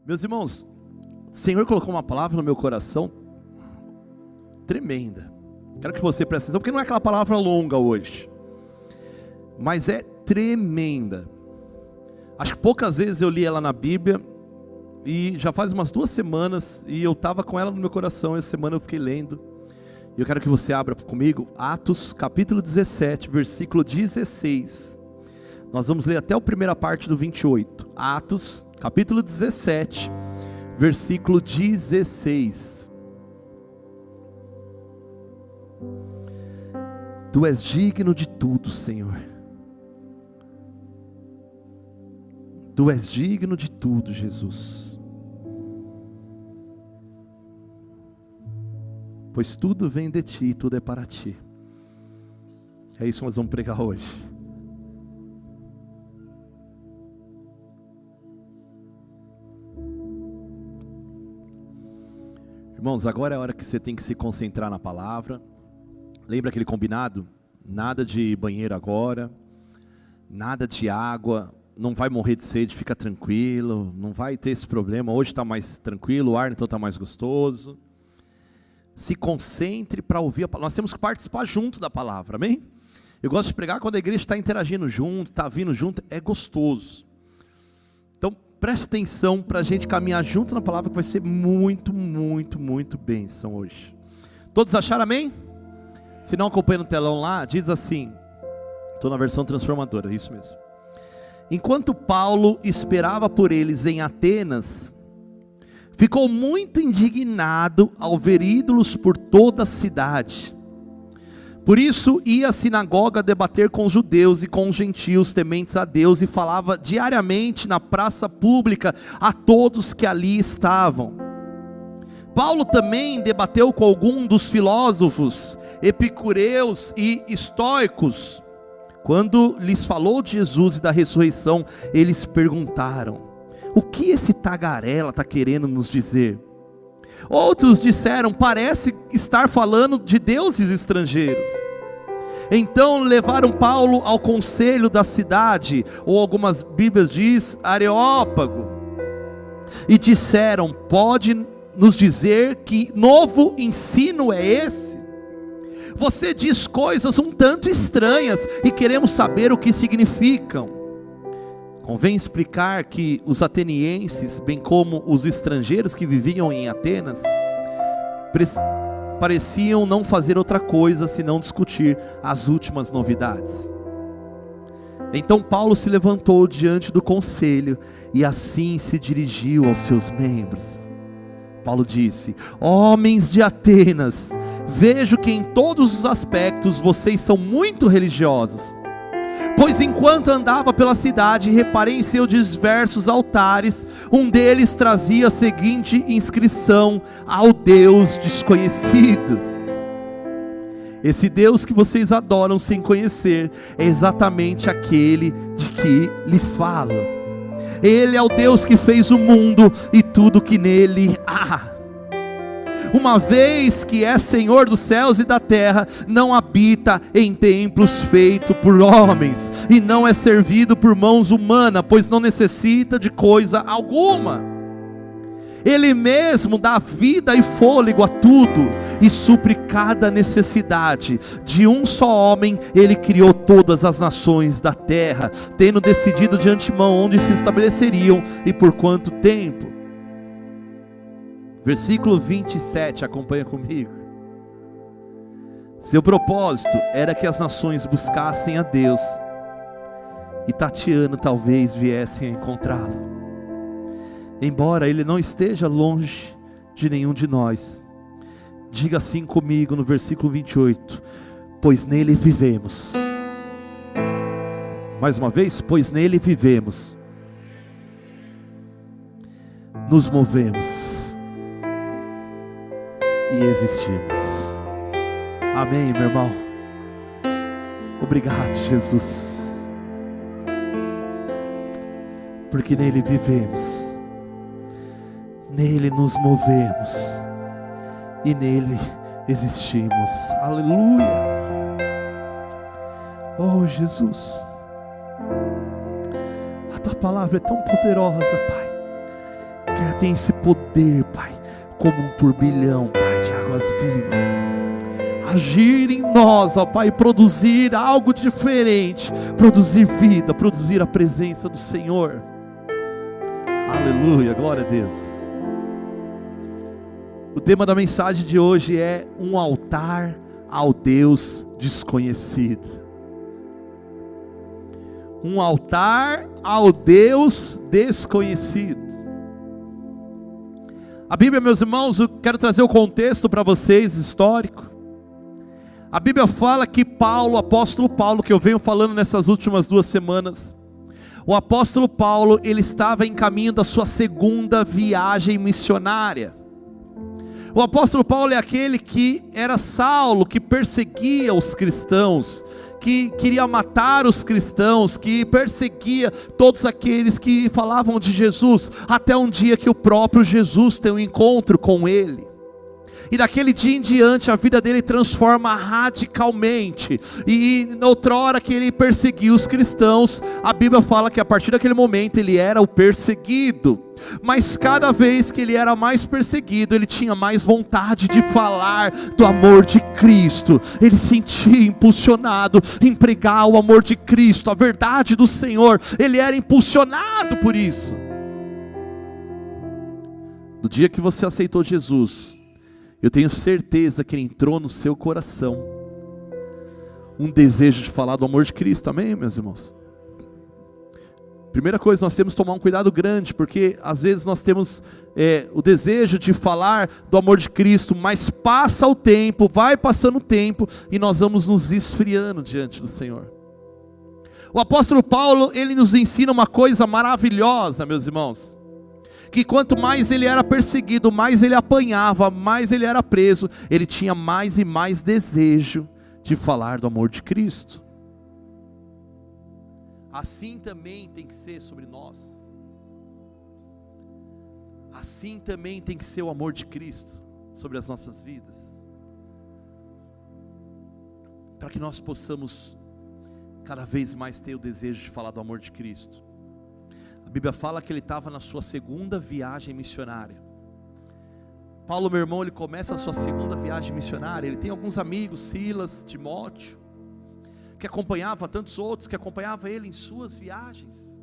Meus irmãos, o Senhor colocou uma palavra no meu coração tremenda. Quero que você preste atenção, porque não é aquela palavra longa hoje, mas é tremenda. Acho que poucas vezes eu li ela na Bíblia, e já faz umas 2 semanas, e eu estava com ela no meu coração. Essa semana eu fiquei lendo, e eu quero que você abra comigo Atos capítulo 17, versículo 16. Nós vamos ler até a primeira parte do 28. Atos capítulo 17, versículo 16. Tu és digno de tudo, Senhor. Tu és digno de tudo, Jesus. Pois tudo vem de ti e tudo é para ti. É isso que nós vamos pregar hoje. Irmãos, agora é a hora que você tem que se concentrar na palavra. Lembra aquele combinado? Nada de banheiro agora, nada de água, não vai morrer de sede, fica tranquilo, não vai ter esse problema. Hoje está mais tranquilo, o ar então está mais gostoso. Se concentre para ouvir a palavra. Nós temos que participar junto da palavra, amém? Eu gosto de pregar quando a igreja está interagindo junto, está vindo junto, é gostoso. Então preste atenção para a gente caminhar junto na palavra, que vai ser muito, muito, muito bênção hoje. Todos acharam amém? Se não, acompanha no telão lá, diz assim, estou na versão transformadora, isso mesmo. Enquanto Paulo esperava por eles em Atenas, ficou muito indignado ao ver ídolos por toda a cidade. Por isso ia à sinagoga debater com os judeus e com os gentios tementes a Deus, e falava diariamente na praça pública a todos que ali estavam. Paulo também debateu com algum dos filósofos, epicureus e estoicos. Quando lhes falou de Jesus e da ressurreição, eles perguntaram: o que esse tagarela está querendo nos dizer? Outros disseram: parece estar falando de deuses estrangeiros. Então levaram Paulo ao conselho da cidade, ou algumas bíblias diz Areópago, e disseram: pode nos dizer que novo ensino é esse? Você diz coisas um tanto estranhas e queremos saber o que significam. Convém explicar que os atenienses, bem como os estrangeiros que viviam em Atenas, pareciam não fazer outra coisa senão discutir as últimas novidades. Então Paulo se levantou diante do conselho e assim se dirigiu aos seus membros. Paulo disse: homens de Atenas, vejo que em todos os aspectos vocês são muito religiosos. Pois enquanto andava pela cidade, reparei em seus diversos altares, um deles trazia a seguinte inscrição: ao Deus desconhecido. Esse Deus que vocês adoram sem conhecer, é exatamente aquele de que lhes falo. Ele é o Deus que fez o mundo e tudo que nele há. Uma vez que é Senhor dos céus e da terra, não habita em templos feitos por homens, e não é servido por mãos humanas, pois não necessita de coisa alguma. Ele mesmo dá vida e fôlego a tudo, e supre cada necessidade. De um só homem ele criou todas as nações da terra, tendo decidido de antemão onde se estabeleceriam e por quanto tempo. Versículo 27, acompanha comigo. Seu propósito era que as nações buscassem a Deus, e tateando talvez viessem a encontrá-lo. Embora ele não esteja longe de nenhum de nós. Diga assim comigo no versículo 28. Pois nele vivemos. Mais uma vez, pois nele vivemos, nos movemos e existimos. Amém, meu irmão. Obrigado, Jesus, porque nele vivemos, nele nos movemos e nele existimos. Aleluia. Oh Jesus, a tua palavra é tão poderosa, Pai. que ela tenha esse poder, Pai, como um turbilhão, Pai, de águas vivas, agir em nós, ó Pai, produzir algo diferente, produzir vida, produzir a presença do Senhor. Aleluia, glória a Deus. O tema da mensagem de hoje é um altar ao Deus desconhecido. Um altar ao Deus desconhecido. A Bíblia, meus irmãos, eu quero trazer o contexto para vocês, histórico. A Bíblia fala que Paulo, o apóstolo Paulo, que eu venho falando nessas últimas 2 semanas, o apóstolo Paulo, ele estava em caminho da sua segunda viagem missionária. O apóstolo Paulo é aquele que era Saulo, que perseguia os cristãos, que queria matar os cristãos, que perseguia todos aqueles que falavam de Jesus, até um dia que o próprio Jesus tem um encontro com ele. E daquele dia em diante a vida dele transforma radicalmente. E outrora que ele perseguiu os cristãos, a Bíblia fala que a partir daquele momento ele era o perseguido. Mas cada vez que ele era mais perseguido, ele tinha mais vontade de falar do amor de Cristo. Ele sentia impulsionado em pregar o amor de Cristo, a verdade do Senhor. Ele era impulsionado por isso. No dia que você aceitou Jesus, eu tenho certeza que entrou no seu coração um desejo de falar do amor de Cristo, amém, meus irmãos? Primeira coisa, nós temos que tomar um cuidado grande, porque às vezes nós temos o desejo de falar do amor de Cristo, mas passa o tempo, vai passando o tempo, e nós vamos nos esfriando diante do Senhor. O apóstolo Paulo, ele nos ensina uma coisa maravilhosa, meus irmãos, que quanto mais ele era perseguido, mais ele apanhava, mais ele era preso, ele tinha mais e mais desejo de falar do amor de Cristo. Assim também tem que ser sobre nós. Assim também tem que ser o amor de Cristo sobre as nossas vidas, para que nós possamos cada vez mais ter o desejo de falar do amor de Cristo. A Bíblia fala que ele estava na sua segunda viagem missionária. Paulo, meu irmão, ele começa a sua segunda viagem missionária. Ele tem alguns amigos, Silas, Timóteo, que acompanhava tantos outros, que acompanhava ele em suas viagens.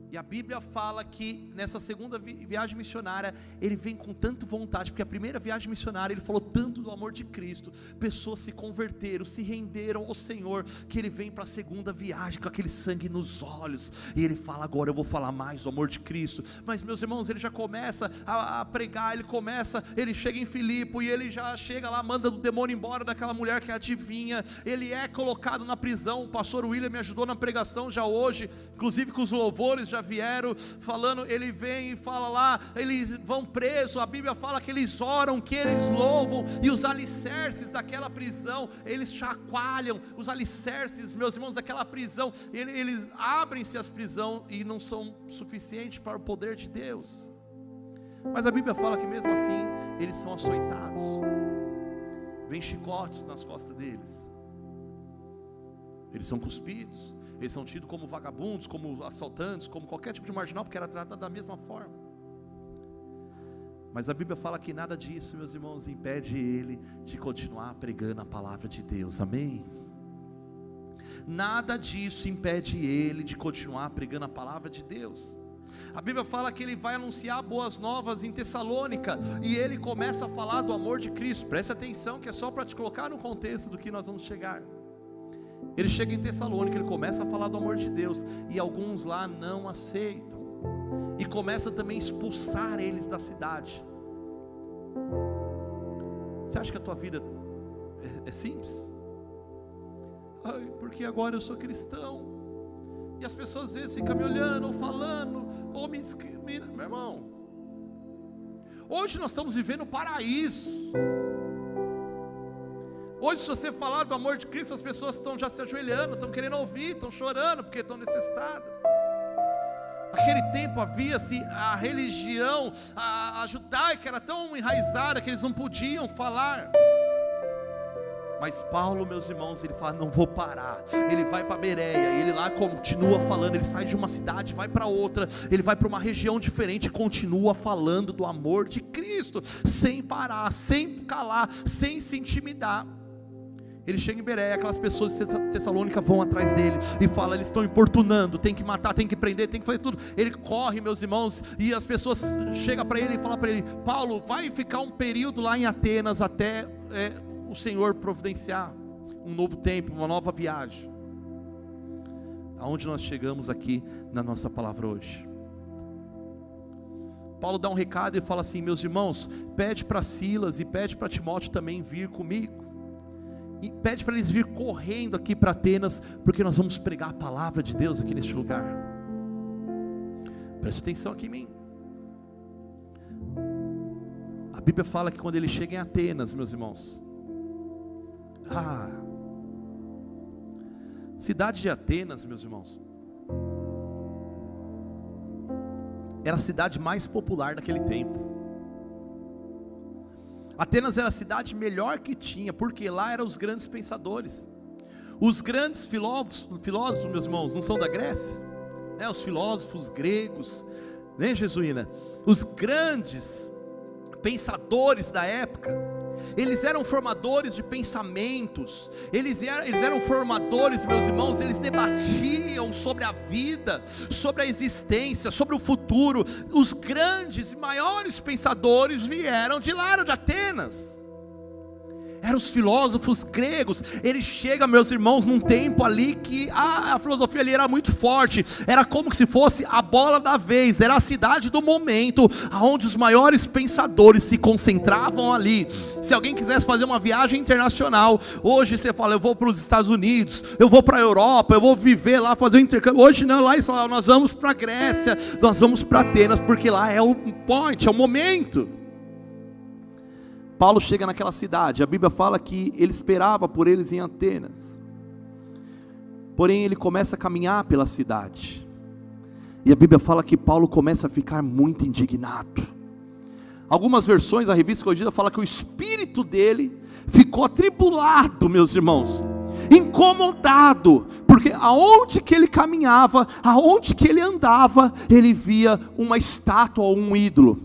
E a Bíblia fala que nessa segunda viagem missionária, ele vem com tanta vontade, porque a primeira viagem missionária, ele falou tanto do amor de Cristo, pessoas se converteram, se renderam ao Senhor, que ele vem para a segunda viagem, com aquele sangue nos olhos, e ele fala, agora eu vou falar mais do amor de Cristo. Mas meus irmãos, ele já começa a pregar, ele chega em Filipe, e ele já chega lá, manda o demônio embora daquela mulher que adivinha, ele é colocado na prisão. O pastor William me ajudou na pregação já hoje, inclusive com os louvores já vieram falando, ele vem e fala lá, eles vão presos, a Bíblia fala que eles oram, que eles louvam, e os alicerces daquela prisão, eles chacoalham, os alicerces, meus irmãos, daquela prisão, eles abrem-se as prisões, e não são suficientes para o poder de Deus. Mas a Bíblia fala que mesmo assim, eles são açoitados, vem chicotes nas costas deles, eles são cuspidos, eles são tidos como vagabundos, como assaltantes, como qualquer tipo de marginal, porque era tratado da mesma forma. Mas a Bíblia fala que nada disso, meus irmãos, impede ele de continuar pregando a palavra de Deus, amém? Nada disso impede ele de continuar pregando a palavra de Deus. A Bíblia fala que ele vai anunciar boas novas em Tessalônica, e ele começa a falar do amor de Cristo. Preste atenção que é só para te colocar no contexto do que nós vamos chegar. Ele chega em Tessalônica, ele começa a falar do amor de Deus, e alguns lá não aceitam, e começa também a expulsar eles da cidade. Você acha que a tua vida é simples? Ai, porque agora eu sou cristão, e as pessoas às vezes ficam me olhando, ou falando, ou me discriminam. Meu irmão, hoje nós estamos vivendo o paraíso. Hoje, se você falar do amor de Cristo, as pessoas estão já se ajoelhando, estão querendo ouvir, estão chorando, porque estão necessitadas. Naquele tempo havia-se a religião, a judaica era tão enraizada, que eles não podiam falar. Mas Paulo, meus irmãos, ele fala, não vou parar. Ele vai para Bereia, ele lá continua falando. Ele sai de uma cidade, vai para outra. Ele vai para uma região diferente e continua falando do amor de Cristo, sem parar, sem calar, sem se intimidar. Ele chega em Bereia, aquelas pessoas de Tessalônica vão atrás dele e falam, eles estão importunando, tem que matar, tem que prender, tem que fazer tudo. Ele corre, meus irmãos, e as pessoas chegam para ele e falam para ele, Paulo, vai ficar um período lá em Atenas até o Senhor providenciar um novo tempo, uma nova viagem. Aonde nós chegamos aqui na nossa palavra hoje? Paulo dá um recado e fala assim, meus irmãos, pede para Silas e pede para Timóteo também vir comigo. E pede para eles vir correndo aqui para Atenas, porque nós vamos pregar a palavra de Deus aqui neste lugar. Preste atenção aqui em mim. A Bíblia fala que quando ele chega em Atenas, meus irmãos, cidade de Atenas, meus irmãos, era a cidade mais popular daquele tempo. Atenas era a cidade melhor que tinha, porque lá eram os grandes pensadores. Os grandes filósofos, meus irmãos, não são da Grécia? Os filósofos gregos, né, Jesuína? Os grandes pensadores da época, eles eram formadores de pensamentos, eles eram formadores, meus irmãos, eles debatiam sobre a vida, sobre a existência, sobre o futuro. Os grandes e maiores pensadores vieram de lá, de Atenas. Eram os filósofos gregos. Ele chega, meus irmãos, num tempo ali que a filosofia ali era muito forte. Era como se fosse a bola da vez. Era a cidade do momento, onde os maiores pensadores se concentravam ali. Se alguém quisesse fazer uma viagem internacional, hoje você fala, eu vou para os Estados Unidos, eu vou para a Europa, eu vou viver lá, fazer um intercâmbio. Hoje não, lá nós vamos para a Grécia, nós vamos para Atenas, porque lá é o point, é o momento. Paulo chega naquela cidade, a Bíblia fala que ele esperava por eles em Atenas. Porém ele começa a caminhar pela cidade, e a Bíblia fala que Paulo começa a ficar muito indignado. Algumas versões, a Revista Corrigida fala que o espírito dele ficou atribulado, meus irmãos, incomodado, porque aonde que ele caminhava, aonde que ele andava, ele via uma estátua ou um ídolo.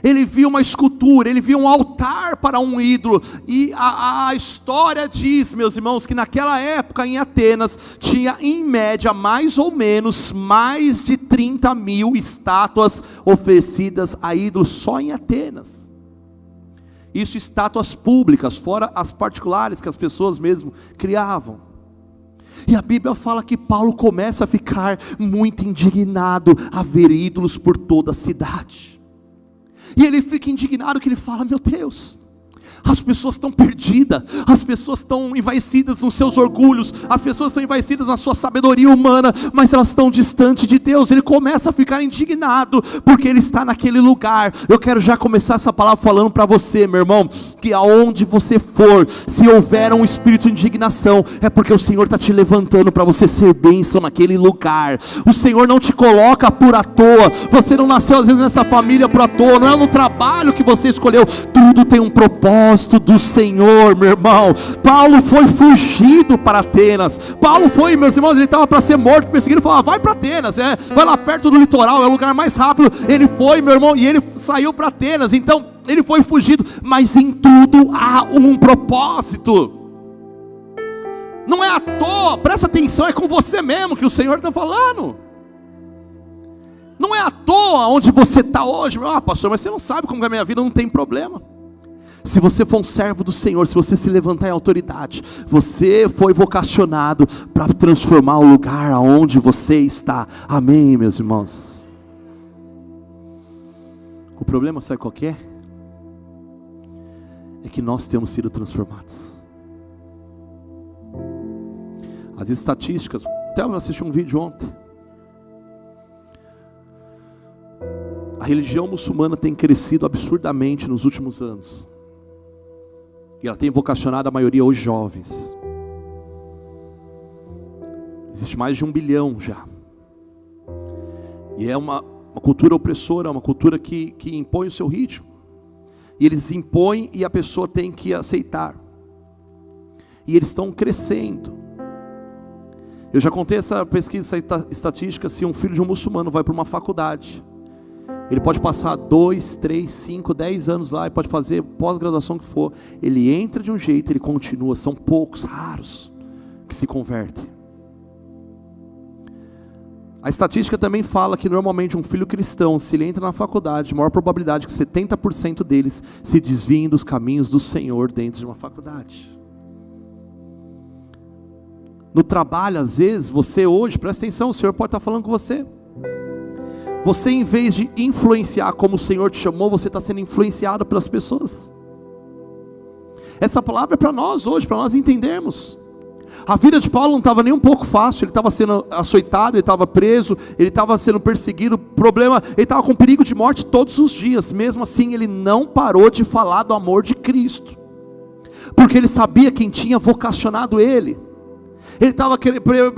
Ele via uma escultura, ele via um altar para um ídolo. E a história diz, meus irmãos, que naquela época em Atenas tinha em média mais ou menos mais de 30.000 estátuas oferecidas a ídolos só em Atenas. Isso, estátuas públicas, fora as particulares que as pessoas mesmo criavam. E a Bíblia fala que Paulo começa a ficar muito indignado a ver ídolos por toda a cidade. E ele fica indignado, que ele fala, meu Deus, as pessoas estão perdidas, as pessoas estão envaecidas nos seus orgulhos, as pessoas estão envaecidas na sua sabedoria humana, mas elas estão distantes de Deus. Ele começa a ficar indignado, porque ele está naquele lugar. Eu quero já começar essa palavra falando para você, meu irmão, que aonde você for, se houver um espírito de indignação, é porque o Senhor está te levantando para você ser bênção naquele lugar. O Senhor não te coloca por à toa, você não nasceu às vezes nessa família por à toa, não é no trabalho que você escolheu, tudo tem um propósito do Senhor, meu irmão. Paulo foi fugido para Atenas. Paulo foi, meus irmãos, ele estava para ser morto, perseguido, falou, vai para Atenas, vai lá perto do litoral, é o lugar mais rápido. Ele foi, meu irmão, e ele saiu para Atenas. Então, ele foi fugido, mas em tudo há um propósito. Não é à toa, presta atenção, é com você mesmo que o Senhor está falando. Não é à toa onde você está hoje. Pastor, mas você não sabe como é a minha vida. Não tem problema. Se você for um servo do Senhor, se você se levantar em autoridade, você foi vocacionado para transformar o lugar aonde você está. Amém, meus irmãos? O problema, sabe qual que é? É que nós temos sido transformados. As estatísticas, até eu assisti um vídeo ontem. A religião muçulmana tem crescido absurdamente nos últimos anos. E ela tem vocacionado a maioria hoje jovens. Existe mais de 1 bilhão já. E é uma cultura opressora, uma cultura que impõe o seu ritmo. E eles impõem e a pessoa tem que aceitar. e eles estão crescendo. Eu já contei essa pesquisa, essa estatística. Se um filho de um muçulmano vai para uma faculdade, ele pode passar 2, 3, 5, 10 anos lá, e pode fazer pós-graduação que for, ele entra de um jeito, ele continua. São poucos, raros, que se convertem. A estatística também fala que normalmente um filho cristão, se ele entra na faculdade, a maior probabilidade que 70% deles se desviem dos caminhos do Senhor dentro de uma faculdade. No trabalho, às vezes, você hoje, presta atenção, o Senhor pode estar falando com você. Você, em vez de influenciar como o Senhor te chamou, você está sendo influenciado pelas pessoas. Essa palavra é para nós hoje, para nós entendermos. A vida de Paulo não estava nem um pouco fácil. Ele estava sendo açoitado, ele estava preso, ele estava sendo perseguido. Problema, ele estava com perigo de morte todos os dias. Mesmo assim, ele não parou de falar do amor de Cristo, porque ele sabia quem tinha vocacionado ele. Ele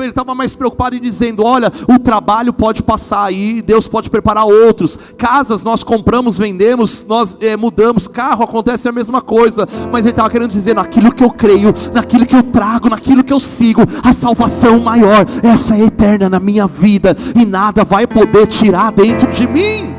estava mais preocupado em dizendo: olha, o trabalho pode passar aí, Deus pode preparar outros. Casas nós compramos, vendemos, nós mudamos. Carro, acontece a mesma coisa. Mas ele estava querendo dizer: naquilo que eu creio, naquilo que eu trago, naquilo que eu sigo, a salvação maior, essa é eterna na minha vida, e nada vai poder tirar dentro de mim.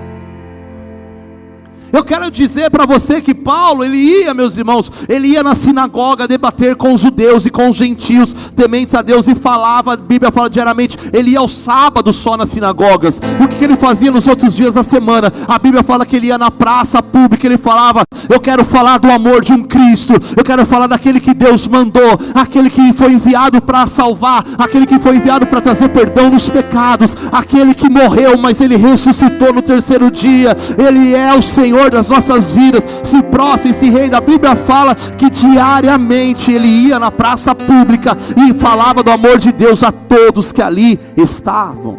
Eu quero dizer para você que Paulo, ele ia, meus irmãos, ele ia na sinagoga debater com os judeus e com os gentios tementes a Deus, e falava, a Bíblia fala diariamente, ele ia ao sábado só nas sinagogas. O que ele fazia nos outros dias da semana? A Bíblia fala que ele ia na praça pública, ele falava: eu quero falar do amor de um Cristo, eu quero falar daquele que Deus mandou, aquele que foi enviado para salvar, aquele que foi enviado para trazer perdão nos pecados, aquele que morreu, mas ele ressuscitou no terceiro dia. Ele é o Senhor das nossas vidas. Se prostra e se renda. A Bíblia fala que diariamente ele ia na praça pública e falava do amor de Deus a todos que ali estavam.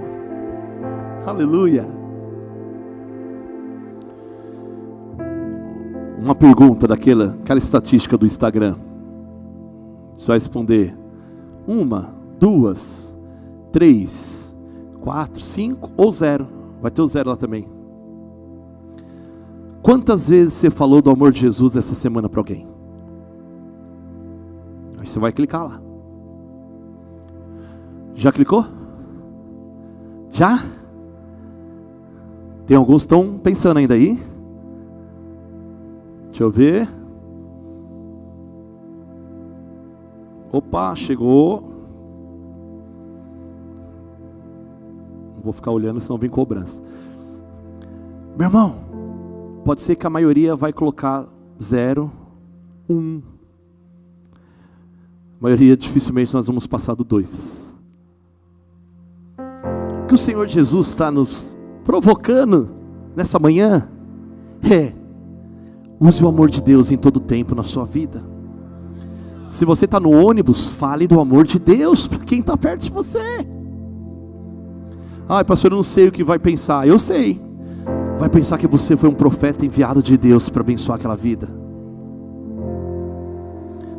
Aleluia. Uma pergunta aquela estatística do Instagram. Você vai responder 1, 2, 3, 4, 5 ou 0. Vai ter o 0 lá também. Quantas vezes você falou do amor de Jesus essa semana para alguém? Aí você vai clicar lá. Já clicou? Já? Tem alguns que estão pensando ainda aí. Deixa eu ver. Opa, chegou. Não vou ficar olhando, senão vem cobrança. Meu irmão, pode ser que a maioria vai colocar 0, 1. A maioria, dificilmente nós vamos passar do 2. O que o Senhor Jesus está nos provocando nessa manhã use o amor de Deus em todo tempo na sua vida. Se você está no ônibus, fale do amor de Deus para quem está perto de você. Ai, pastor, eu não sei o que vai pensar. Eu sei. Vai pensar que você foi um profeta enviado de Deus para abençoar aquela vida.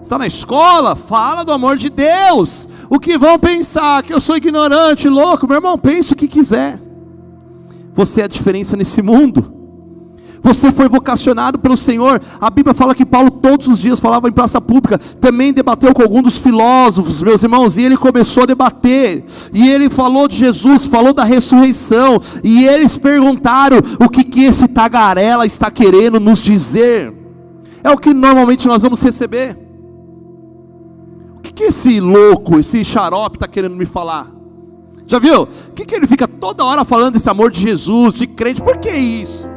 Está na escola, fala do amor de Deus. O que vão pensar? Que eu sou ignorante, louco? Meu irmão, pense o que quiser. Você é a diferença nesse mundo. Você foi vocacionado pelo Senhor. A Bíblia fala que Paulo todos os dias falava em praça pública. Também debateu com alguns dos filósofos, meus irmãos. E ele começou a debater. E ele falou de Jesus, falou da ressurreição. E eles perguntaram: o que esse tagarela está querendo nos dizer? É o que normalmente nós vamos receber. O que esse louco, esse xarope está querendo me falar? Já viu? O que ele fica toda hora falando desse amor de Jesus, de crente? Por que isso?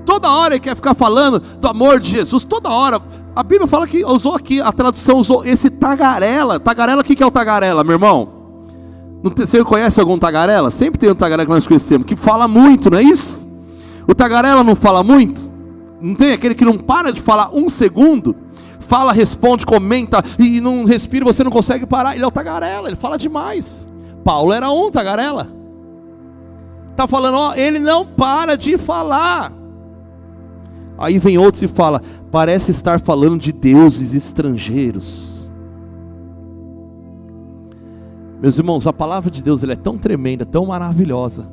Toda hora ele quer ficar falando do amor de Jesus, toda hora. A Bíblia fala que usou aqui, a tradução usou esse tagarela. Tagarela, o que é o tagarela, meu irmão? Você conhece algum tagarela? Sempre tem um tagarela que nós conhecemos, que fala muito, não é isso? O tagarela não fala muito? Não tem aquele que não para de falar um segundo? Fala, responde, comenta e não respira, você não consegue parar. Ele é o tagarela, ele fala demais. Paulo era um tagarela. Está falando, ó, ele não para de falar. Aí vem outros e fala: parece estar falando de deuses estrangeiros. Meus irmãos, a palavra de Deus ela é tão tremenda, tão maravilhosa,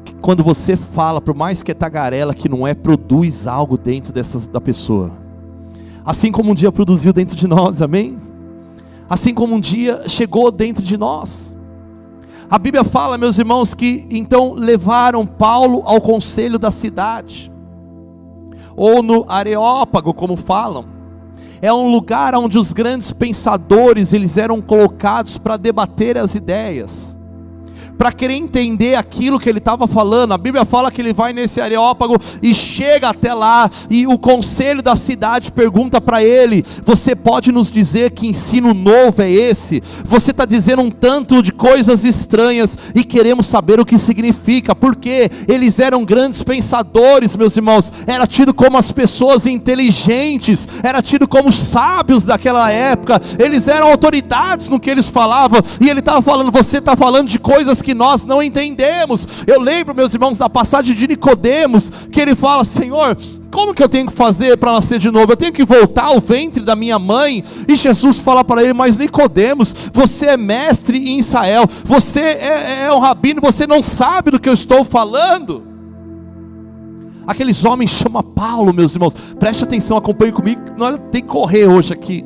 que quando você fala, por mais que é tagarela, que não é, produz algo dentro da pessoa. Assim como um dia produziu dentro de nós, amém? Assim como um dia chegou dentro de nós. A Bíblia fala, meus irmãos, que então levaram Paulo ao conselho da cidade, ou no Areópago, como falam. É um lugar onde os grandes pensadores, eles eram colocados para debater as ideias, para querer entender aquilo que ele estava falando. A Bíblia fala que ele vai nesse Areópago e chega até lá, e o conselho da cidade pergunta para ele: você pode nos dizer que ensino novo é esse? Você está dizendo um tanto de coisas estranhas e queremos saber o que significa. Porque eles eram grandes pensadores, meus irmãos, era tido como as pessoas inteligentes, era tido como sábios daquela época, eles eram autoridades no que eles falavam, e ele estava falando: você está falando de coisas que nós não entendemos. Eu lembro, meus irmãos, da passagem de Nicodemos, que ele fala: Senhor, como que eu tenho que fazer para nascer de novo? Eu tenho que voltar ao ventre da minha mãe? E Jesus fala para ele: mas Nicodemos, você é mestre em Israel, você é um rabino, você não sabe do que eu estou falando. Aqueles homens chamam Paulo, meus irmãos, preste atenção, acompanhe comigo, nós tem que correr hoje aqui.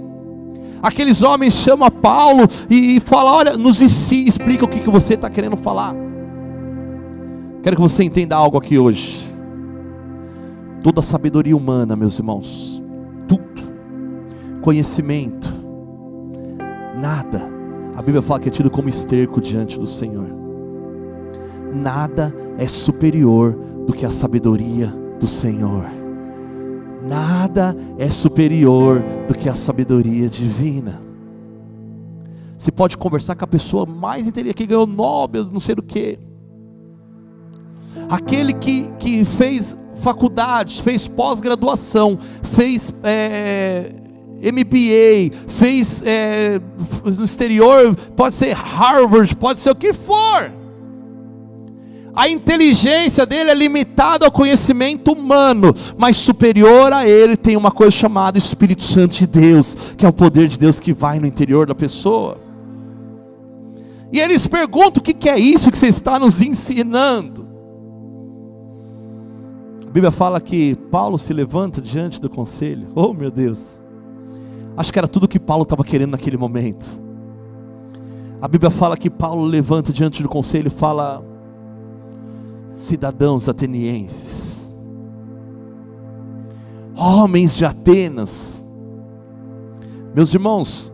Aqueles homens chamam Paulo e falam: olha, nos explica o que você está querendo falar. Quero que você entenda algo aqui hoje. Toda a sabedoria humana, meus irmãos, tudo, conhecimento, nada, a Bíblia fala que é tido como esterco diante do Senhor. Nada é superior do que a sabedoria do Senhor. Nada é superior do que a sabedoria divina. Você pode conversar com a pessoa mais inteligente, que ganhou Nobel, não sei do que. Aquele que fez faculdade, fez pós-graduação, fez MBA, fez no exterior, pode ser Harvard, pode ser o que for. A inteligência dele é limitada ao conhecimento humano, mas superior a ele tem uma coisa chamada Espírito Santo de Deus, que é o poder de Deus que vai no interior da pessoa. E eles perguntam: o que é isso que você está nos ensinando? A Bíblia fala que Paulo se levanta diante do conselho. Oh meu Deus, acho que era tudo que Paulo estava querendo naquele momento. A Bíblia fala que Paulo levanta diante do conselho e fala: cidadãos atenienses, homens de Atenas. Meus irmãos,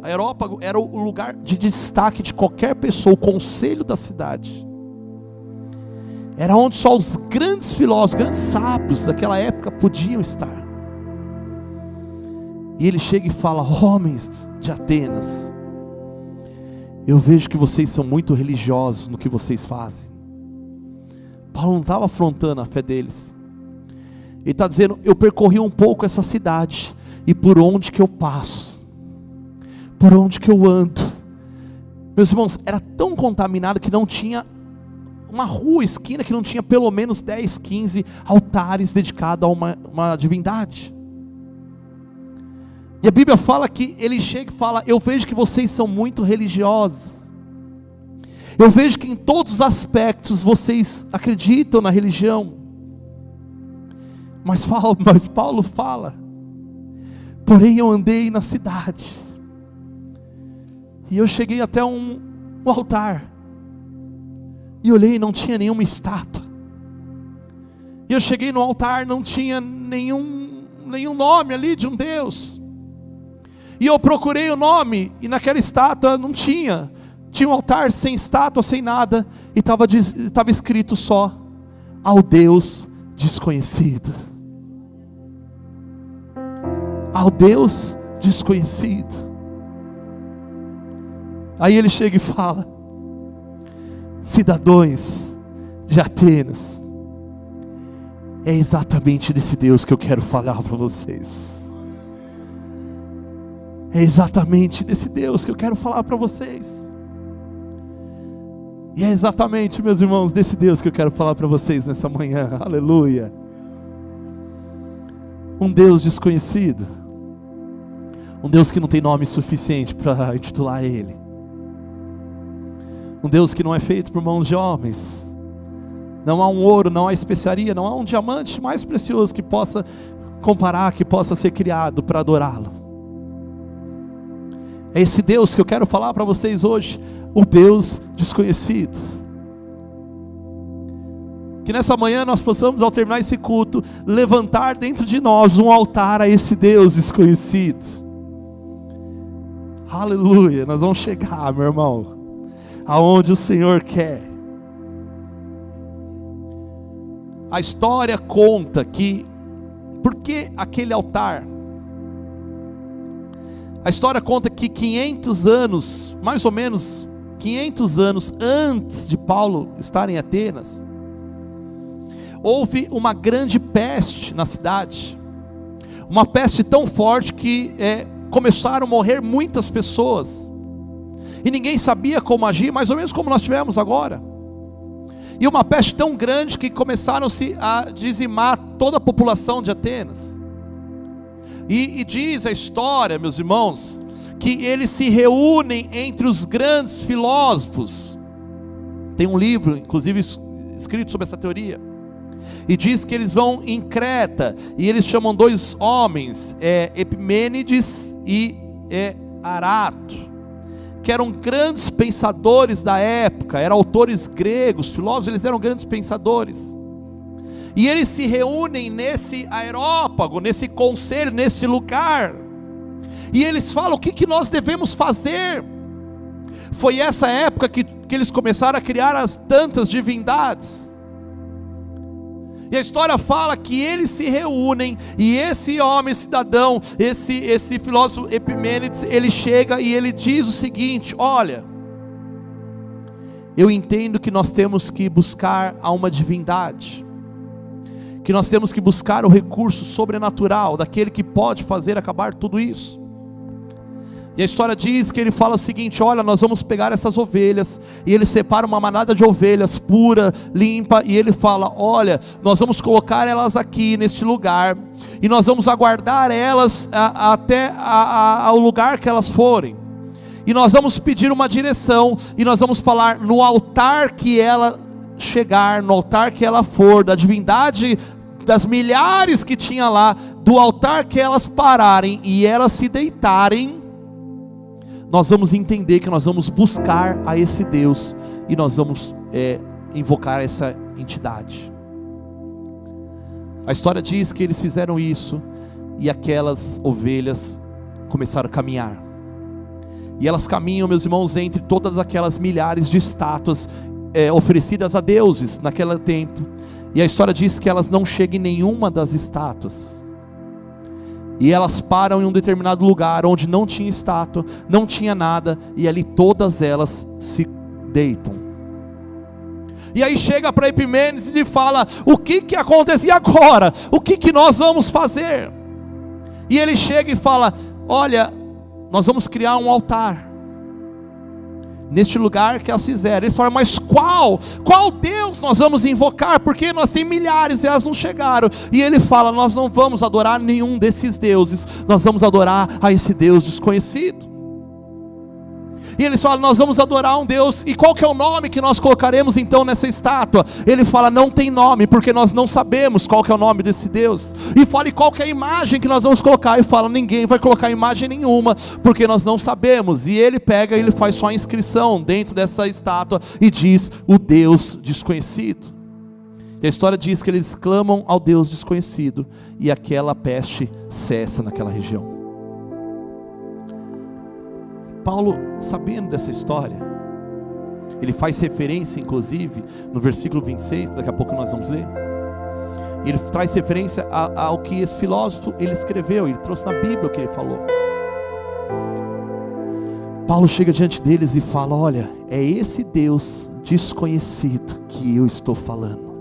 Areópago era o lugar de destaque de qualquer pessoa, o conselho da cidade. Era onde só os grandes filósofos, grandes sábios daquela época podiam estar. E ele chega e fala: homens de Atenas, eu vejo que vocês são muito religiosos no que vocês fazem. Paulo não estava afrontando a fé deles. Ele está dizendo: eu percorri um pouco essa cidade, e por onde que eu passo, por onde que eu ando, meus irmãos, era tão contaminado que não tinha uma rua, esquina, que não tinha pelo menos 10, 15 altares dedicados a uma divindade. E a Bíblia fala que ele chega e fala: eu vejo que vocês são muito religiosos, eu vejo que em todos os aspectos vocês acreditam na religião. Mas Paulo fala: porém eu andei na cidade, e eu cheguei até um altar, e olhei e não tinha nenhuma estátua. E eu cheguei no altar, não tinha nenhum nome ali de um Deus. E eu procurei o nome, e naquela estátua não tinha. Tinha um altar sem estátua, sem nada, e estava escrito só: ao Deus desconhecido. Ao Deus desconhecido. Aí ele chega e fala: cidadãos de Atenas, é exatamente desse Deus que eu quero falar para vocês. É exatamente desse Deus que eu quero falar para vocês. E é exatamente, meus irmãos, desse Deus que eu quero falar para vocês nessa manhã. Aleluia. Um Deus desconhecido, um Deus que não tem nome suficiente para intitular Ele, um Deus que não é feito por mãos de homens. Não há um ouro, não há especiaria, não há um diamante mais precioso que possa comparar que possa ser criado para adorá-lo. É esse Deus que eu quero falar para vocês hoje, o Deus desconhecido. Que nessa manhã nós possamos, ao terminar esse culto, levantar dentro de nós um altar a esse Deus desconhecido. Aleluia, nós vamos chegar, meu irmão, aonde o Senhor quer. A história conta que, por que aquele altar? A história conta que 500 anos, mais ou menos 500 anos antes de Paulo estar em Atenas, houve uma grande peste na cidade. Uma peste tão forte que começaram a morrer muitas pessoas. E ninguém sabia como agir, mais ou menos como nós tivemos agora. E uma peste tão grande que começaram-se a dizimar toda a população de Atenas. E diz a história, meus irmãos, que eles se reúnem entre os grandes filósofos. Tem um livro, inclusive, escrito sobre essa teoria. E diz que eles vão em Creta, e eles chamam dois homens, Epimênides e Arato, que eram grandes pensadores da época, eram autores gregos, filósofos, eles eram grandes pensadores. E eles se reúnem nesse aerópago, nesse conselho, nesse lugar, e eles falam: o que nós devemos fazer? Foi essa época que eles começaram a criar as tantas divindades. E a história fala que eles se reúnem, e esse homem cidadão, esse filósofo Epimênides, ele chega e ele diz o seguinte: olha, eu entendo que nós temos que buscar a uma divindade, que nós temos que buscar o recurso sobrenatural, daquele que pode fazer acabar tudo isso. E a história diz que ele fala o seguinte: olha, nós vamos pegar essas ovelhas, e ele separa uma manada de ovelhas pura, limpa, e ele fala: olha, nós vamos colocar elas aqui neste lugar, e nós vamos aguardar elas até ao lugar que elas forem, e nós vamos pedir uma direção, e nós vamos falar no altar que ela chegar, no altar que ela for, da divindade, das milhares que tinha lá, do altar que elas pararem e elas se deitarem, nós vamos entender que nós vamos buscar a esse Deus, e nós vamos invocar essa entidade. A história diz que eles fizeram isso, e aquelas ovelhas começaram a caminhar, e elas caminham, meus irmãos, entre todas aquelas milhares de estátuas oferecidas a deuses naquele tempo, e a história diz que elas não chegam em nenhuma das estátuas, e elas param em um determinado lugar, onde não tinha estátua, não tinha nada, e ali todas elas se deitam. E aí chega para Epimênides e fala: o que acontece agora? O que nós vamos fazer? E ele chega e fala: olha, nós vamos criar um altar neste lugar que elas fizeram. Eles falam: mas qual Deus nós vamos invocar? Porque nós temos milhares e elas não chegaram. E ele fala: nós não vamos adorar nenhum desses deuses, nós vamos adorar a esse Deus desconhecido. E eles falam: nós vamos adorar um Deus, e qual que é o nome que nós colocaremos então nessa estátua? Ele fala: não tem nome, porque nós não sabemos qual que é o nome desse Deus. E fala: e qual que é a imagem que nós vamos colocar? E fala: ninguém vai colocar imagem nenhuma, porque nós não sabemos. E ele pega e ele faz só a inscrição dentro dessa estátua, e diz: o Deus desconhecido. E a história diz que eles clamam ao Deus desconhecido, e aquela peste cessa naquela região. Paulo, sabendo dessa história, ele faz referência, inclusive, no versículo 26, daqui a pouco nós vamos ler. Ele traz referência ao que esse filósofo, ele escreveu, ele trouxe na Bíblia o que ele falou. Paulo chega diante deles e fala: olha, é esse Deus desconhecido que eu estou falando.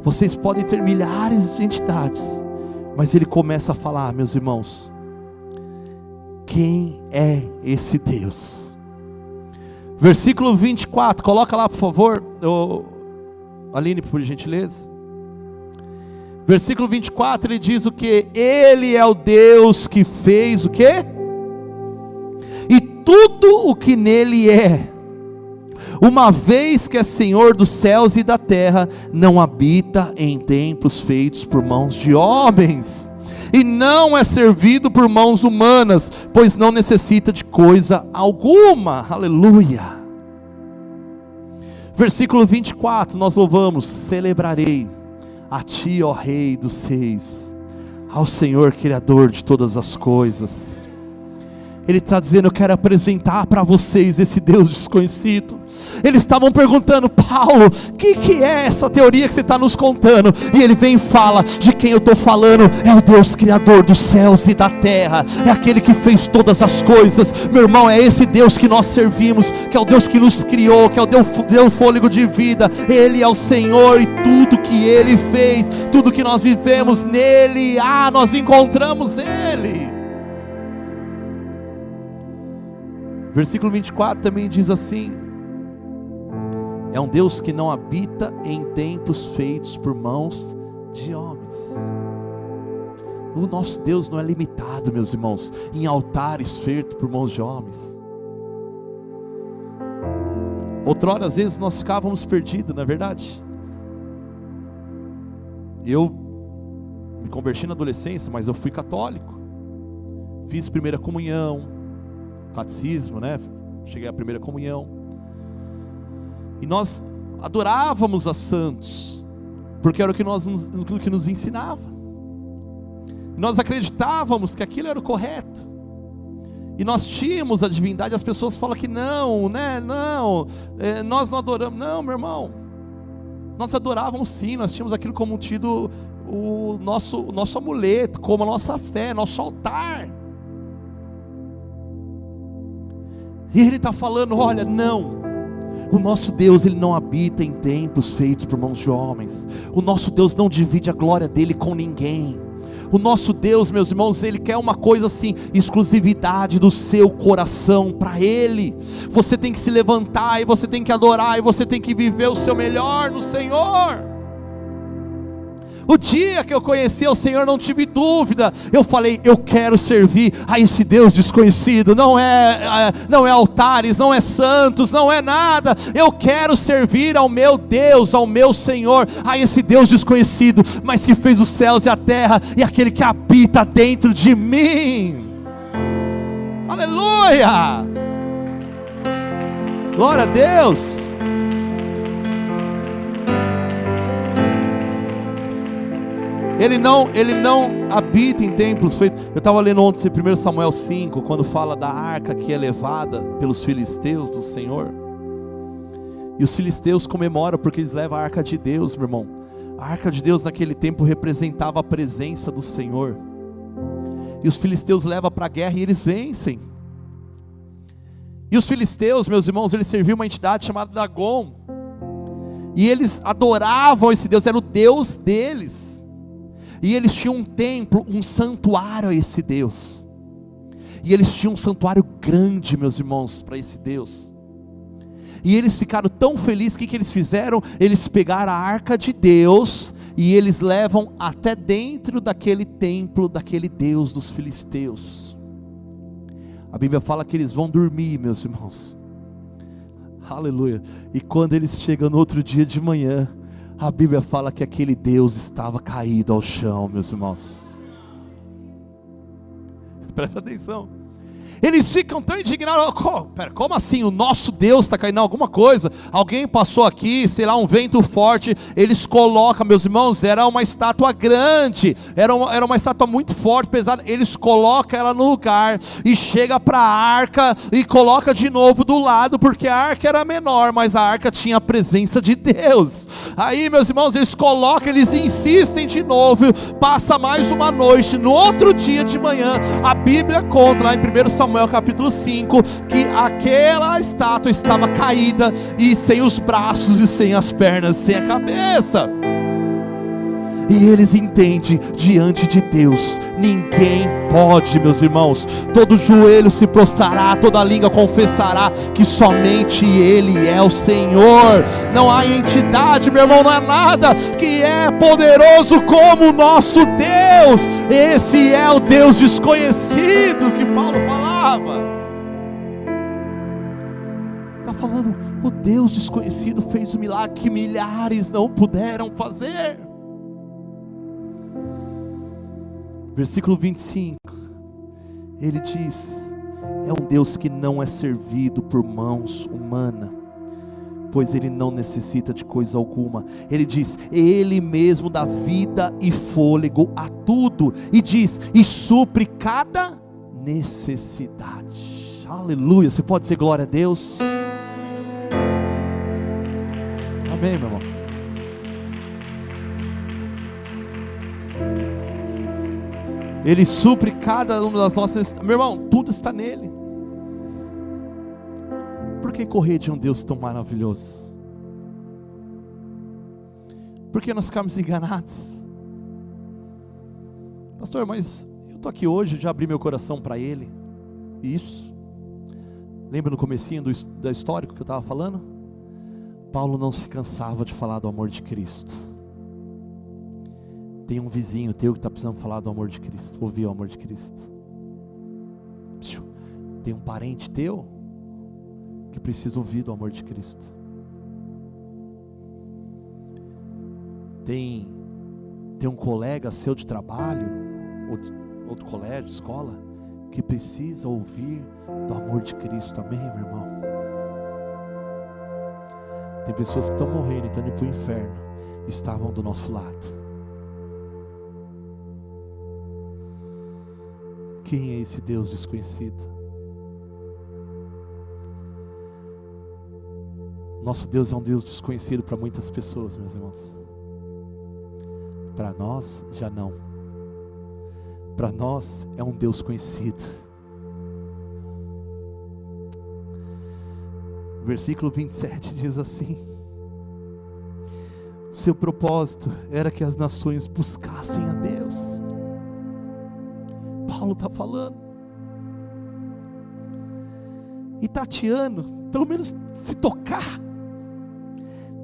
Vocês podem ter milhares de entidades, mas ele começa a falar: meus irmãos, quem é esse Deus? Versículo 24, coloca lá por favor, Aline, por gentileza. Versículo 24, ele diz o que? Ele é o Deus que fez o que? E tudo o que nele é, uma vez que é Senhor dos céus e da terra, não habita em templos feitos por mãos de homens, e não é servido por mãos humanas, pois não necessita de coisa alguma. Aleluia. Versículo 24, nós louvamos: celebrarei a ti, ó Rei dos reis, ao Senhor Criador de todas as coisas. Ele está dizendo: eu quero apresentar para vocês esse Deus desconhecido. Eles estavam perguntando: Paulo, o que é essa teoria que você está nos contando? E ele vem e fala: de quem eu estou falando é o Deus Criador dos céus e da terra, é aquele que fez todas as coisas. Meu irmão, é esse Deus que nós servimos, que é o Deus que nos criou, que é o Deus deu fôlego de vida. Ele é o Senhor, e tudo que Ele fez, tudo que nós vivemos nele, nós encontramos Ele. Versículo 24 também diz assim: é um Deus que não habita em templos feitos por mãos de homens. O nosso Deus não é limitado, meus irmãos, em altares feitos por mãos de homens. Outrora, às vezes, nós ficávamos perdidos, não é verdade? Eu me converti na adolescência, mas eu fui católico. Fiz primeira comunhão, catecismo, né? Cheguei à primeira comunhão. E nós adorávamos a santos, porque era o que nos ensinava. E nós acreditávamos que aquilo era o correto. E nós tínhamos a divindade. As pessoas falam que não, né? Não, nós não adoramos. Não, meu irmão, nós adorávamos sim. Nós tínhamos aquilo como tido o nosso amuleto, como a nossa fé, nosso altar. E ele está falando: olha, não, o nosso Deus, ele não habita em templos feitos por mãos de homens. O nosso Deus não divide a glória dele com ninguém. O nosso Deus, meus irmãos, ele quer uma coisa assim, exclusividade do seu coração para ele. Você tem que se levantar, e você tem que adorar, e você tem que viver o seu melhor no Senhor. O dia que eu conheci o Senhor, não tive dúvida. Eu falei: eu quero servir a esse Deus desconhecido. Não é altares, não é santos, não é nada. Eu quero servir ao meu Deus, ao meu Senhor, a esse Deus desconhecido, mas que fez os céus e a terra, e aquele que habita dentro de mim. Aleluia! Glória a Deus! Ele não habita em templos feitos. Eu estava lendo ontem 1 Samuel 5, quando fala da arca que é levada pelos filisteus do Senhor. E os filisteus comemoram porque eles levam a arca de Deus, meu irmão. A arca de Deus naquele tempo representava a presença do Senhor. E os filisteus levam para a guerra e eles vencem. E os filisteus, meus irmãos, eles serviam uma entidade chamada Dagon. E eles adoravam esse Deus, era o Deus deles. E eles tinham um templo, um santuário a esse Deus. E eles tinham um santuário grande, meus irmãos, para esse Deus. E eles ficaram tão felizes, o que eles fizeram? Eles pegaram a arca de Deus e eles levam até dentro daquele templo, daquele Deus dos filisteus. A Bíblia fala que eles vão dormir, meus irmãos. Aleluia. E quando eles chegam no outro dia de manhã, a Bíblia fala que aquele Deus estava caído ao chão, meus irmãos. Presta atenção. Eles ficam tão indignados. Como assim? O nosso Deus está caindo? Alguma coisa, alguém passou aqui, sei lá, um vento forte. Eles colocam, meus irmãos, era uma estátua grande, era uma estátua muito forte, pesada. Eles colocam ela no lugar e chega para a arca e coloca de novo do lado, porque a arca era menor, mas a arca tinha a presença de Deus. Aí, meus irmãos, eles colocam, eles insistem de novo. Passa mais uma noite. No outro dia de manhã, a Bíblia conta lá em 1 Samuel capítulo 5, que aquela estátua estava caída, e sem os braços, e sem as pernas, sem a cabeça. E eles entendem, diante de Deus, ninguém pode, meus irmãos. Todo joelho se prostrará, toda língua confessará que somente Ele é o Senhor. Não há entidade, meu irmão, não há nada que é poderoso como o nosso Deus. Esse é o Deus desconhecido que Paulo falava. Está falando, O Deus desconhecido fez um milagre que milhares não puderam fazer. Versículo 25, ele diz: é um Deus que não é servido por mãos humanas, pois ele não necessita de coisa alguma. Ele diz: ele mesmo dá vida e fôlego a tudo, e diz: e supre cada necessidade. Aleluia. Você pode dizer glória a Deus? Amém, meu irmão. Ele supre cada uma das nossas necessidades. Meu irmão, tudo está nele. Por que correr de um Deus tão maravilhoso? Por que nós ficamos enganados? Pastor, mas eu estou aqui hoje, já abri meu coração para Ele. Isso. Lembra no comecinho da história que eu estava falando? Paulo não se cansava de falar do amor de Cristo. Tem um vizinho teu que está precisando falar do amor de Cristo, ouvir o amor de Cristo. Tem um parente teu que precisa ouvir do amor de Cristo. Tem um colega seu de trabalho, outro colégio, escola, que precisa ouvir do amor de Cristo. Amém, meu irmão? Tem pessoas que estão morrendo, estão indo para o inferno, estavam do nosso lado. Quem é esse Deus desconhecido? Nosso Deus é um Deus desconhecido para muitas pessoas, meus irmãos. Para nós, já não. Para nós, é um Deus conhecido. Versículo 27 diz assim: seu propósito era que as nações buscassem a Deus. Paulo está falando. E tateando, pelo menos se tocar,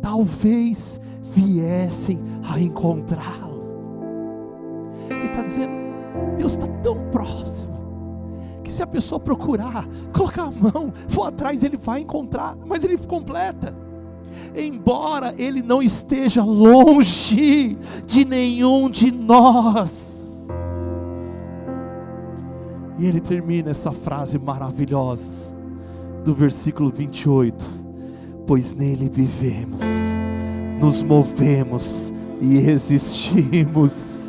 talvez viessem a encontrá-lo. Ele está dizendo: Deus está tão próximo, que se a pessoa procurar, colocar a mão, for atrás, Ele vai encontrar. Mas Ele completa: embora Ele não esteja longe de nenhum de nós. E ele termina essa frase maravilhosa do versículo 28: pois nele vivemos, nos movemos e existimos.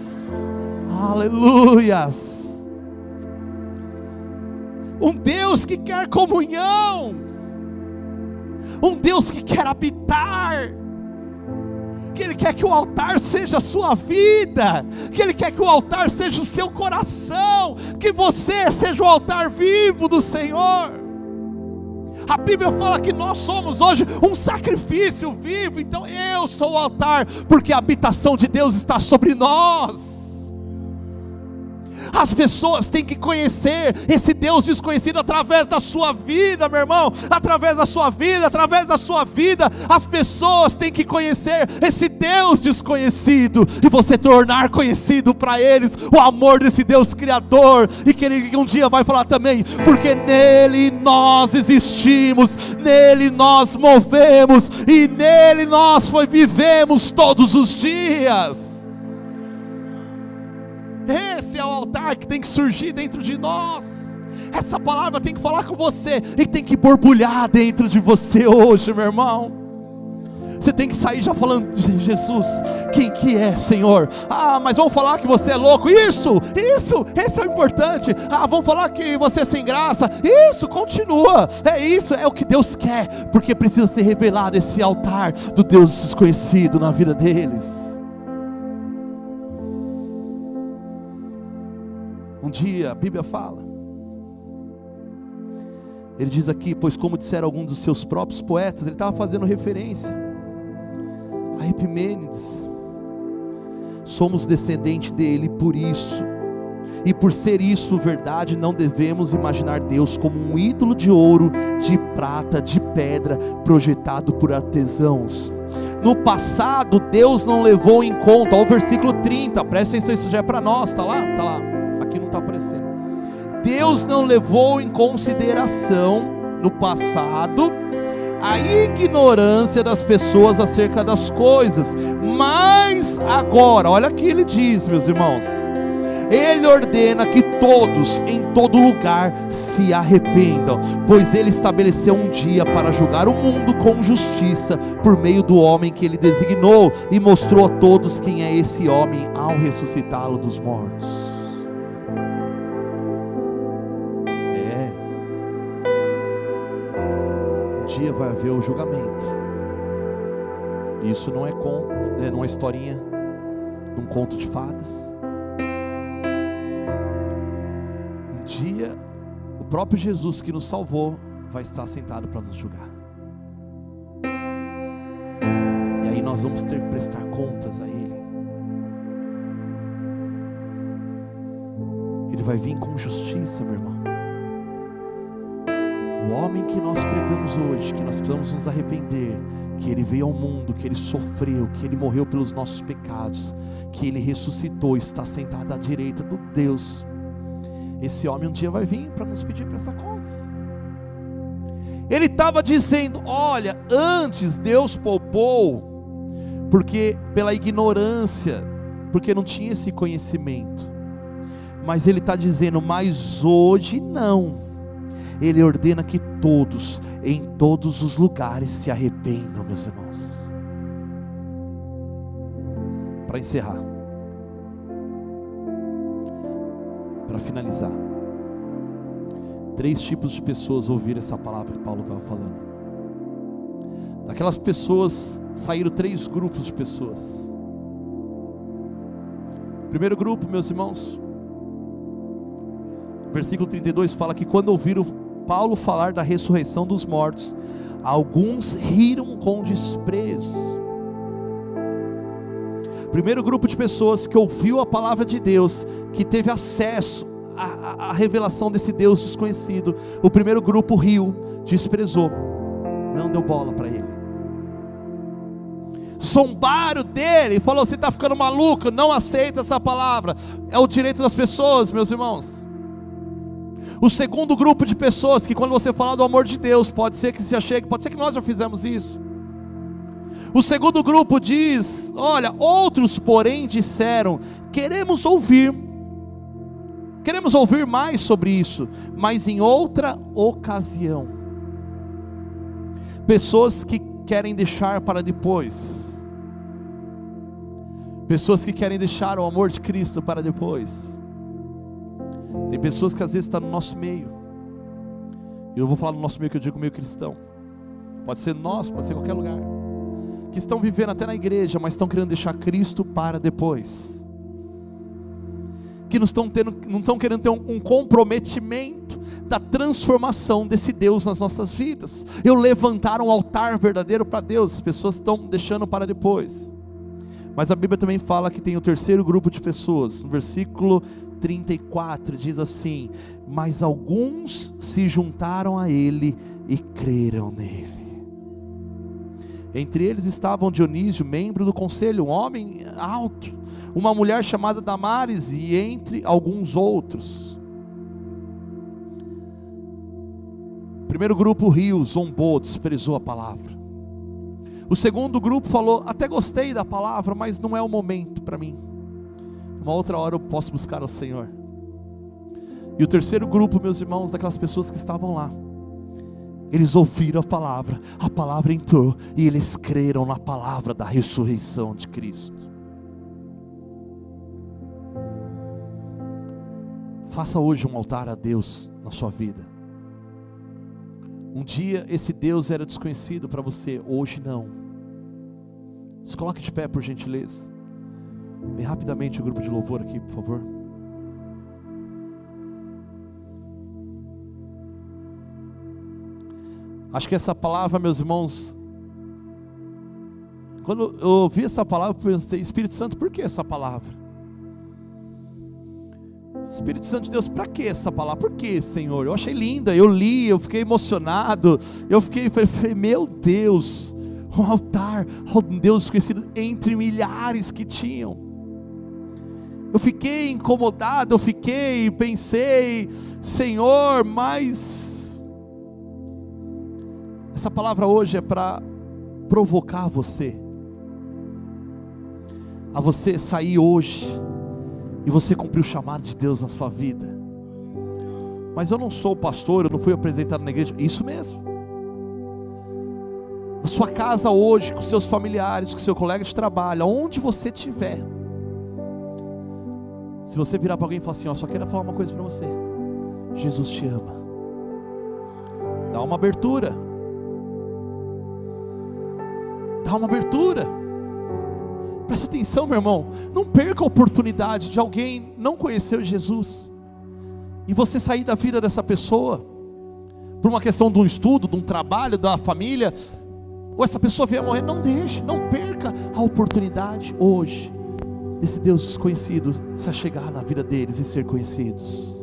Aleluias! Um Deus que quer comunhão, um Deus que quer habitar, que Ele quer que o altar seja a sua vida, que Ele quer que o altar seja o seu coração, que você seja o altar vivo do Senhor. A Bíblia fala que nós somos hoje um sacrifício vivo, então eu sou o altar, porque a habitação de Deus está sobre nós. As pessoas têm que conhecer esse Deus desconhecido através da sua vida, meu irmão. Através da sua vida, através da sua vida, as pessoas têm que conhecer esse Deus desconhecido, e você tornar conhecido para eles o amor desse Deus Criador, e que Ele um dia vai falar também: porque nele nós existimos, nele nós movemos, e nele nós vivemos todos os dias. Esse é o altar que tem que surgir dentro de nós. Essa palavra tem que falar com você e tem que borbulhar dentro de você hoje, meu irmão. Você tem que sair já falando: Jesus, quem que é, Senhor? Mas vamos falar que você é louco. Isso, esse é o importante. Vamos falar que você é sem graça. Isso, continua. Isso, é o que Deus quer, porque precisa ser revelado esse altar do Deus desconhecido na vida deles. Um dia a Bíblia fala, ele diz aqui: pois como disseram alguns dos seus próprios poetas, ele estava fazendo referência a Epimênides, somos descendentes dele, por isso, e por ser isso verdade, não devemos imaginar Deus como um ídolo de ouro, de prata, de pedra, projetado por artesãos. No passado Deus não levou em conta, olha o versículo 30, presta atenção, isso já é para nós, está lá, aqui não está aparecendo. Deus não levou em consideração no passado a ignorância das pessoas acerca das coisas. Mas agora, olha o que ele diz, meus irmãos. Ele ordena que todos, em todo lugar, se arrependam, pois ele estabeleceu um dia para julgar o mundo com justiça, por meio do homem que ele designou, e mostrou a todos quem é esse homem ao ressuscitá-lo dos mortos. Um dia vai haver o julgamento. Isso não é conto, não é historinha, num conto de fadas. Um dia, o próprio Jesus que nos salvou vai estar sentado para nos julgar. E aí nós vamos ter que prestar contas a Ele. Ele vai vir com justiça, meu irmão. O homem que nós pregamos hoje, que nós precisamos nos arrepender, que Ele veio ao mundo, que Ele sofreu, que Ele morreu pelos nossos pecados, que Ele ressuscitou, está sentado à direita do Deus. Esse homem um dia vai vir para nos pedir prestar contas. Ele estava dizendo: olha, antes Deus poupou, porque pela ignorância, porque não tinha esse conhecimento. Mas Ele está dizendo: mas hoje não. Ele ordena que todos, em todos os lugares, se arrependam, meus irmãos. Para encerrar, para finalizar, 3 tipos de pessoas ouviram essa palavra que Paulo estava falando. Daquelas pessoas saíram 3 grupos de pessoas. Primeiro grupo, meus irmãos, versículo 32 fala que quando ouviram Paulo falar da ressurreição dos mortos, alguns riram com desprezo. Primeiro grupo de pessoas que ouviu a palavra de Deus, que teve acesso à revelação desse Deus desconhecido, o primeiro grupo riu, desprezou, não deu bola para ele. Zombaram dele, falou: você está ficando maluco, não aceita essa palavra. É o direito das pessoas, meus irmãos. O segundo grupo de pessoas, que quando você falar do amor de Deus, pode ser que se achegue, pode ser que nós já fizemos isso. O segundo grupo diz: olha, outros porém disseram: queremos ouvir mais sobre isso, mas em outra ocasião. Pessoas que querem deixar para depois, pessoas que querem deixar o amor de Cristo para depois. Tem pessoas que às vezes estão no nosso meio, e eu vou falar no nosso meio, que eu digo meio cristão, pode ser nós, pode ser qualquer lugar, que estão vivendo até na igreja, mas estão querendo deixar Cristo para depois, que não estão querendo ter um comprometimento da transformação desse Deus nas nossas vidas. Eu levantar um altar verdadeiro para Deus, as pessoas estão deixando para depois. Mas a Bíblia também fala que tem o terceiro grupo de pessoas. No versículo 34 diz assim: mas alguns se juntaram a ele e creram nele. Entre eles estavam Dionísio, membro do conselho, um homem alto, uma mulher chamada Damares, e entre alguns outros. O primeiro grupo riu, zombou, desprezou a palavra. O segundo grupo falou: até gostei da palavra, mas não é o momento para mim, uma outra hora eu posso buscar ao Senhor. E o terceiro grupo, meus irmãos, daquelas pessoas que estavam lá, eles ouviram a palavra entrou, e eles creram na palavra da ressurreição de Cristo. Faça hoje um altar a Deus na sua vida. Um dia esse Deus era desconhecido para você, hoje não. Se coloque de pé, por gentileza. Vem rapidamente o grupo de louvor aqui, por favor. Acho que essa palavra, meus irmãos, quando eu ouvi essa palavra, eu pensei: Espírito Santo, por que essa palavra? Espírito Santo de Deus, para que essa palavra? Por que, Senhor? Eu achei linda, eu li, eu fiquei emocionado, falei, meu Deus, um altar ao Deus desconhecido entre milhares que tinham. Eu fiquei incomodado, pensei: Senhor, mas Essa palavra hoje é para provocar você, a você sair hoje e você cumprir o chamado de Deus na sua vida. Mas eu não sou pastor, eu não fui apresentado na igreja. Isso mesmo. A sua casa hoje, com seus familiares, com seu colega de trabalho, onde você estiver, se você virar para alguém e falar assim, ó, só quero falar uma coisa para você: Jesus te ama. Dá uma abertura. Dá uma abertura. Preste atenção, meu irmão. Não perca a oportunidade de alguém não conhecer Jesus e você sair da vida dessa pessoa por uma questão de um estudo, de um trabalho, da família, ou essa pessoa vier a morrer. Não deixe, não perca a oportunidade hoje desse Deus desconhecido se achegar na vida deles e ser conhecidos.